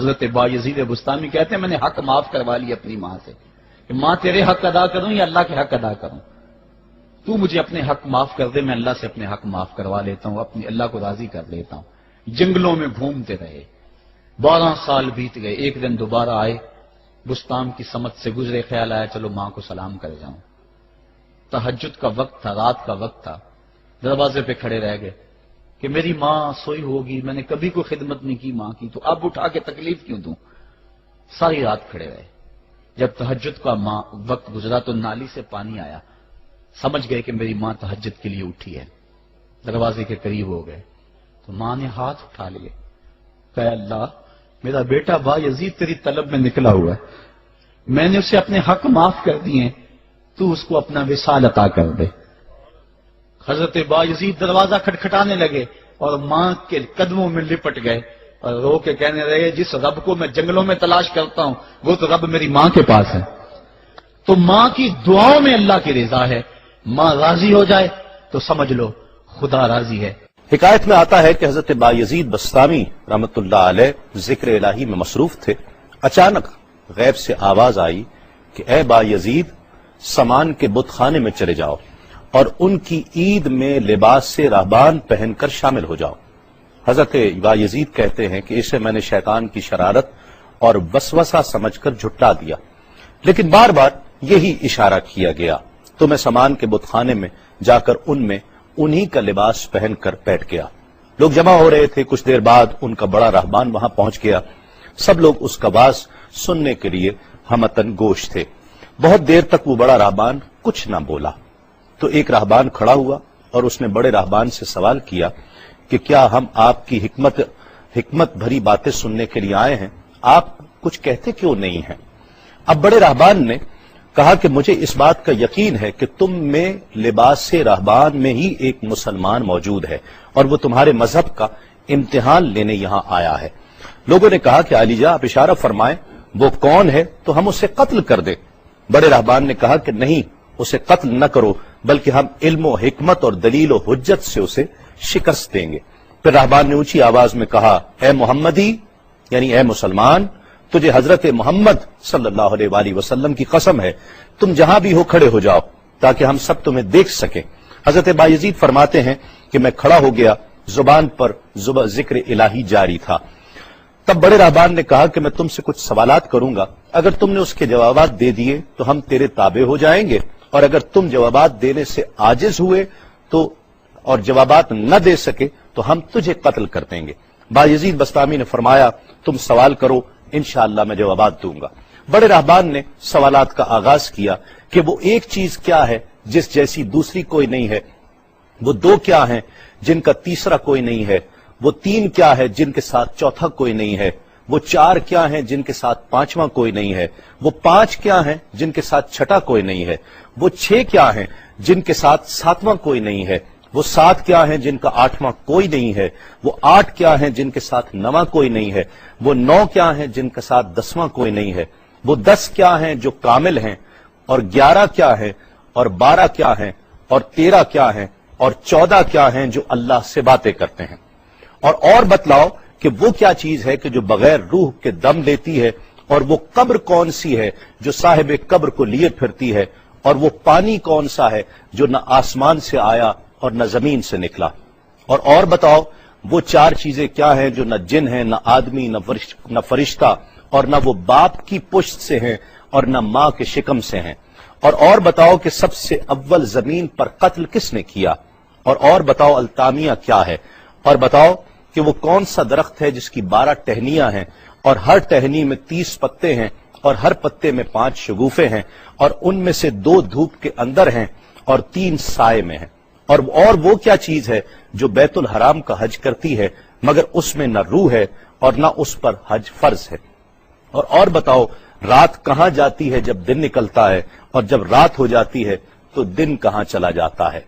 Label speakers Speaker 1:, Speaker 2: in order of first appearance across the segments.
Speaker 1: حضرت بایزید بستامی کہتے ہیں میں نے حق معاف کروا لی اپنی ماں سے کہ ماں تیرے حق ادا کروں یا اللہ کے حق ادا کروں، تو مجھے اپنے حق معاف کر دے، میں اللہ سے اپنے حق معاف کروا لیتا ہوں، اپنی اللہ کو راضی کر لیتا ہوں۔ جنگلوں میں گھومتے رہے، 12 سال بیت گئے، ایک دن دوبارہ آئے، بستان کی سمت سے گزرے، خیال آیا چلو ماں کو سلام کر جاؤں۔ تہجد کا وقت تھا، رات کا وقت تھا، دروازے پہ کھڑے رہ گئے کہ میری ماں سوئی ہوگی، میں نے کبھی کوئی خدمت نہیں کی ماں کی، تو اب اٹھا کے تکلیف کیوں دوں؟ ساری رات کھڑے رہے۔ جب تہجد کا وقت گزرا تو نالی سے پانی آیا، سمجھ گئے کہ میری ماں تہجد کے لیے اٹھی ہے، دروازے کے قریب ہو گئے تو ماں نے ہاتھ اٹھا لیے، کہ اللہ میرا بیٹا بایزید تیری طلب میں نکلا ہوا ہے، میں نے اسے اپنے حق معاف کر دیے، تو اس کو اپنا وصال عطا کر دے۔ حضرت بایزید دروازہ کھٹکھٹانے لگے اور ماں کے قدموں میں لپٹ گئے اور رو کے کہنے لگے جس رب کو میں جنگلوں میں تلاش کرتا ہوں وہ تو رب میری ماں کے پاس ہے۔ تو ماں کی دعاؤں میں اللہ کی رضا ہے، ماں راضی ہو جائے تو سمجھ لو خدا راضی ہے۔
Speaker 2: حکایت میں آتا ہے کہ حضرت بایزید بستامی رحمت اللہ علیہ ذکر الہی میں مصروف تھے، اچانک غیب سے آواز آئی کہ اے بایزید سامان کے بت خانے میں چلے جاؤ اور ان کی عید میں لباس سے راہبان پہن کر شامل ہو جاؤ۔ حضرت بایزید کہتے ہیں کہ اسے میں نے شیطان کی شرارت اور وسوسہ سمجھ کر جھٹلا دیا، لیکن بار بار یہی اشارہ کیا گیا تو میں سامان کے بت خانے میں جا کر ان میں انہی کا لباس پہن کر بیٹھ گیا۔ لوگ جمع ہو رہے تھے، کچھ دیر بعد ان کا بڑا راہبان وہاں پہنچ گیا، سب لوگ اس کا باز سننے کے لیے ہمتن گوش تھے۔ بہت دیر تک وہ بڑا راہبان کچھ نہ بولا تو ایک راہبان کھڑا ہوا اور اس نے بڑے راہبان سے سوال کیا کہ کیا ہم آپ کی حکمت بھری باتیں سننے کے لیے آئے ہیں، آپ کچھ کہتے کیوں نہیں ہیں؟ اب بڑے راہبان نے کہا کہ مجھے اس بات کا یقین ہے کہ تم میں لباس سے راہبان میں ہی ایک مسلمان موجود ہے اور وہ تمہارے مذہب کا امتحان لینے یہاں آیا ہے۔ لوگوں نے کہا کہ علی جاں آپ اشارہ فرمائیں، وہ کون ہے تو ہم اسے قتل کر دیں۔ بڑے راہبان نے کہا کہ نہیں، اسے قتل نہ کرو، بلکہ ہم علم و حکمت اور دلیل و حجت سے اسے شکست دیں گے۔ پھر راہبان نے اونچی آواز میں کہا اے محمدی، یعنی اے مسلمان، تجھے حضرت محمد صلی اللہ علیہ وآلہ وسلم کی قسم ہے تم جہاں بھی ہو کھڑے ہو جاؤ تاکہ ہم سب تمہیں دیکھ سکیں۔ حضرت بایزید فرماتے ہیں کہ میں کھڑا ہو گیا، زبان پر ذکر الہی جاری تھا۔ تب بڑے راہبان نے کہا کہ میں تم سے کچھ سوالات کروں گا، اگر تم نے اس کے جوابات دے دیے تو ہم تیرے تابع ہو جائیں گے، اور اگر تم جوابات دینے سے عاجز ہوئے تو اور جوابات نہ دے سکے تو ہم تجھے قتل کر دیں گے۔ بایزید بستامی نے فرمایا تم سوال کرو، انشاءاللہ میں جوابات دوں گا۔ بڑے راہبان نے سوالات کا آغاز کیا کہ وہ ایک چیز کیا ہے جس جیسی دوسری کوئی نہیں ہے، وہ دو کیا ہیں جن کا تیسرا کوئی نہیں ہے، وہ تین کیا ہے جن کے ساتھ چوتھا کوئی نہیں ہے، وہ چار کیا ہیں جن کے ساتھ پانچواں کوئی نہیں ہے، وہ پانچ کیا ہیں جن کے ساتھ چھٹا کوئی نہیں ہے، وہ چھ کیا ہیں جن کے ساتھ ساتواں کوئی نہیں ہے، وہ سات کیا ہیں جن کا آٹھواں کوئی نہیں ہے، وہ آٹھ کیا ہیں جن کے ساتھ نواں کوئی نہیں ہے، وہ نو کیا ہیں جن کے ساتھ دسواں کوئی نہیں ہے، وہ 10 کیا ہیں جو کامل ہیں، اور 11 کیا ہیں، اور 12 کیا ہیں، اور 13 کیا ہیں، اور 14 کیا ہیں جو اللہ سے باتیں کرتے ہیں۔ اور بتلاؤ کہ وہ کیا چیز ہے کہ جو بغیر روح کے دم لیتی ہے، اور وہ قبر کون سی ہے جو صاحب قبر کو لیے پھرتی ہے، اور وہ پانی کون سا ہے جو نہ آسمان سے آیا اور نہ زمین سے نکلا۔ اور بتاؤ وہ چار چیزیں کیا ہیں جو نہ جن ہیں، نہ آدمی، نہ فرشتہ، اور نہ وہ باپ کی پشت سے ہیں اور نہ ماں کے شکم سے ہیں۔ اور بتاؤ کہ سب سے اول زمین پر قتل کس نے کیا، اور بتاؤ التامیہ کیا ہے، اور بتاؤ کہ وہ کون سا درخت ہے جس کی 12 ٹہنیاں ہیں اور ہر ٹہنی میں 30 پتے ہیں اور ہر پتے میں 5 شگوفے ہیں، اور ان میں سے 2 دھوپ کے اندر ہیں اور 3 سائے میں ہیں۔ اور وہ کیا چیز ہے جو بیت الحرام کا حج کرتی ہے مگر اس میں نہ روح ہے اور نہ اس پر حج فرض ہے۔ اور بتاؤ رات کہاں جاتی ہے جب دن نکلتا ہے، اور جب رات ہو جاتی ہے تو دن کہاں چلا جاتا ہے۔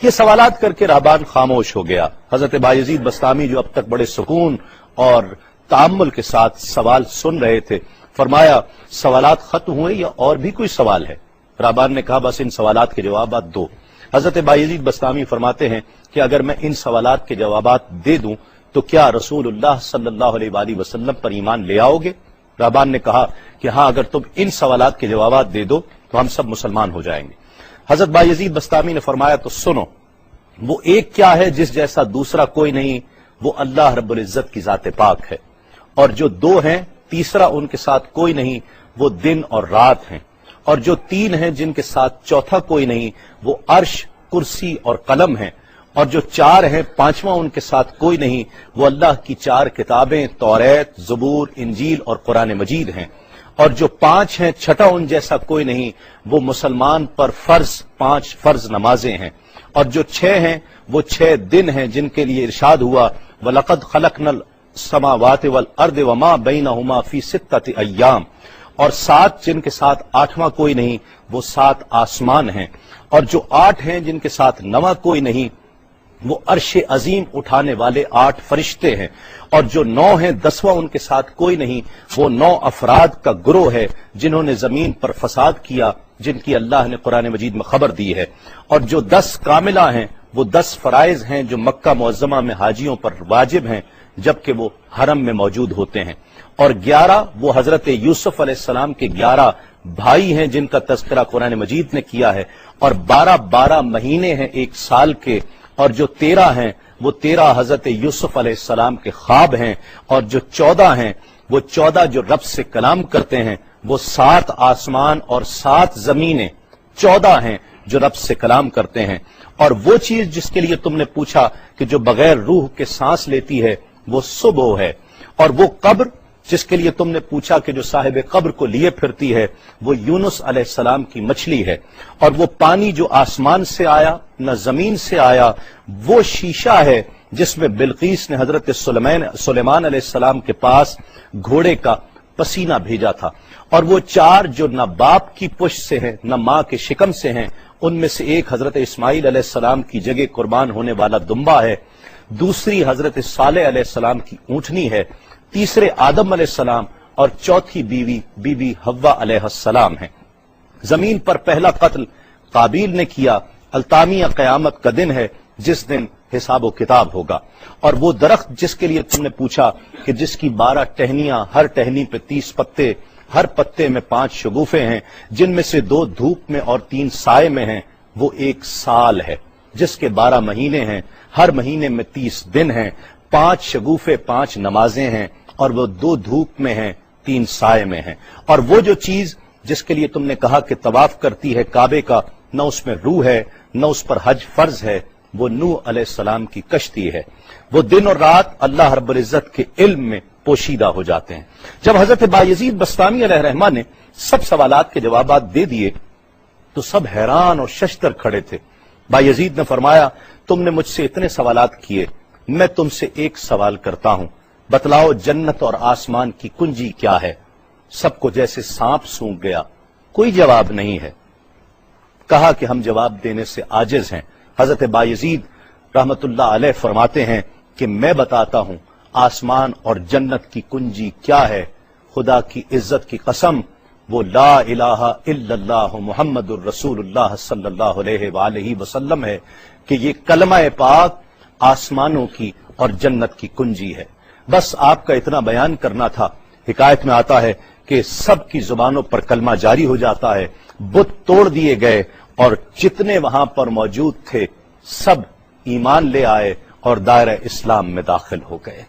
Speaker 2: یہ سوالات کر کے راہبان خاموش ہو گیا۔ حضرت بایزید بستامی جو اب تک بڑے سکون اور تأمل کے ساتھ سوال سن رہے تھے، فرمایا سوالات ختم ہوئے یا اور بھی کوئی سوال ہے؟ راہبان نے کہا بس ان سوالات کے جوابات دو۔ حضرت بایزید بستامی فرماتے ہیں کہ اگر میں ان سوالات کے جوابات دے دوں تو کیا رسول اللہ صلی اللہ علیہ وآلہ وسلم پر ایمان لے آؤ گے؟ رہبان نے کہا کہ ہاں، اگر تم ان سوالات کے جوابات دے دو تو ہم سب مسلمان ہو جائیں گے۔ حضرت بایزید بسطامی نے فرمایا تو سنو، وہ ایک کیا ہے جس جیسا دوسرا کوئی نہیں، وہ اللہ رب العزت کی ذات پاک ہے، اور جو دو ہیں تیسرا ان کے ساتھ کوئی نہیں، وہ دن اور رات ہیں، اور جو تین ہیں جن کے ساتھ چوتھا کوئی نہیں، وہ عرش، کرسی اور قلم ہیں، اور جو چار ہیں پانچواں ان کے ساتھ کوئی نہیں، وہ اللہ کی چار کتابیں توریت، زبور، انجیل اور قرآن مجید ہیں، اور جو پانچ ہیں چھٹا ان جیسا کوئی نہیں، وہ مسلمان پر پانچ فرض نمازیں ہیں، اور جو چھ ہیں وہ 6 دن ہیں جن کے لیے ارشاد ہوا وَلَقَدْ خَلَقْنَا السَّمَاوَاتِ وَالْأَرْضِ وَمَا بَيْنَهُمَا فِي 6 أَيَّامٍ، اور 7 جن کے ساتھ 8واں کوئی نہیں، وہ 7 آسمان ہیں، اور جو 8 ہیں جن کے ساتھ 9واں کوئی نہیں، وہ عرش عظیم اٹھانے والے 8 فرشتے ہیں، اور جو 9 ہیں 10واں ان کے ساتھ کوئی نہیں، وہ 9 افراد کا گروہ ہے جنہوں نے زمین پر فساد کیا، جن کی اللہ نے قرآن مجید میں خبر دی ہے، اور جو 10 کاملہ ہیں وہ 10 فرائض ہیں جو مکہ معظمہ میں حاجیوں پر واجب ہیں جبکہ وہ حرم میں موجود ہوتے ہیں، اور 11 وہ حضرت یوسف علیہ السلام کے 11 بھائی ہیں جن کا تذکرہ قرآن مجید نے کیا ہے، اور 12 مہینے ہیں 1 سال کے، اور جو 13 ہیں وہ 13 حضرت یوسف علیہ السلام کے خواب ہیں، اور جو 14 ہیں وہ 14 جو رب سے کلام کرتے ہیں، وہ 7 آسمان اور 7 زمینیں 14 ہیں جو رب سے کلام کرتے ہیں، اور وہ چیز جس کے لیے تم نے پوچھا کہ جو بغیر روح کے سانس لیتی ہے وہ صبح ہے، اور وہ قبر جس کے لیے تم نے پوچھا کہ جو صاحب قبر کو لیے پھرتی ہے وہ یونس علیہ السلام کی مچھلی ہے، اور وہ پانی جو آسمان سے آیا نہ زمین سے آیا وہ شیشہ ہے جس میں بلقیس نے حضرت سلیمان علیہ السلام کے پاس گھوڑے کا پسینہ بھیجا تھا، اور وہ 4 جو نہ باپ کی پشت سے ہیں نہ ماں کے شکم سے ہیں، ان میں سے ایک حضرت اسماعیل علیہ السلام کی جگہ قربان ہونے والا دمبا ہے، دوسری حضرت صالح علیہ السلام کی اونٹنی ہے، تیسرے آدم علیہ السلام، اور چوتھی بیوی بی بی حوا علیہ السلام ہے۔ زمین پر پہلا قتل قابیل نے کیا، التامیہ قیامت کا دن ہے جس دن حساب و کتاب ہوگا، اور وہ درخت جس کے لیے تم نے پوچھا کہ جس کی 12 ٹہنیاں، ہر ٹہنی پہ 30 پتے، ہر پتے میں 5 شگوفے ہیں جن میں سے 2 دھوپ میں اور 3 سائے میں ہیں، وہ 1 سال ہے جس کے 12 مہینے ہیں، ہر مہینے میں 30 دن ہیں، 5 شگوفے 5 نمازیں ہیں، اور وہ 2 دھوپ میں ہیں 3 سائے میں ہیں، اور وہ جو چیز جس کے لیے تم نے کہا کہ طواف کرتی ہے کعبے کا، نہ اس میں روح ہے نہ اس پر حج فرض ہے، وہ نوح علیہ السلام کی کشتی ہے، وہ دن اور رات اللہ رب العزت کے علم میں پوشیدہ ہو جاتے ہیں۔ جب حضرت بایزید بسطامی علیہ الرحمہ نے سب سوالات کے جوابات دے دیے تو سب حیران اور ششدر کھڑے تھے۔ بایزید نے فرمایا تم نے مجھ سے اتنے سوالات کیے، میں تم سے ایک سوال کرتا ہوں، بتلاؤ جنت اور آسمان کی کنجی کیا ہے؟ سب کو جیسے سانپ سونگ گیا، کوئی جواب نہیں ہے۔ کہا کہ ہم جواب دینے سے عاجز ہیں۔ حضرت بایزید رحمت اللہ علیہ فرماتے ہیں کہ میں بتاتا ہوں آسمان اور جنت کی کنجی کیا ہے، خدا کی عزت کی قسم وہ لا الہ الا اللہ محمد الرسول اللہ صلی اللہ علیہ وآلہ وسلم ہے کہ یہ کلمہ پاک آسمانوں کی اور جنت کی کنجی ہے۔ بس آپ کا اتنا بیان کرنا تھا۔ حکایت میں آتا ہے کہ سب کی زبانوں پر کلمہ جاری ہو جاتا ہے، بت توڑ دیے گئے، اور جتنے وہاں پر موجود تھے سب ایمان لے آئے اور دائرہ اسلام میں داخل ہو گئے۔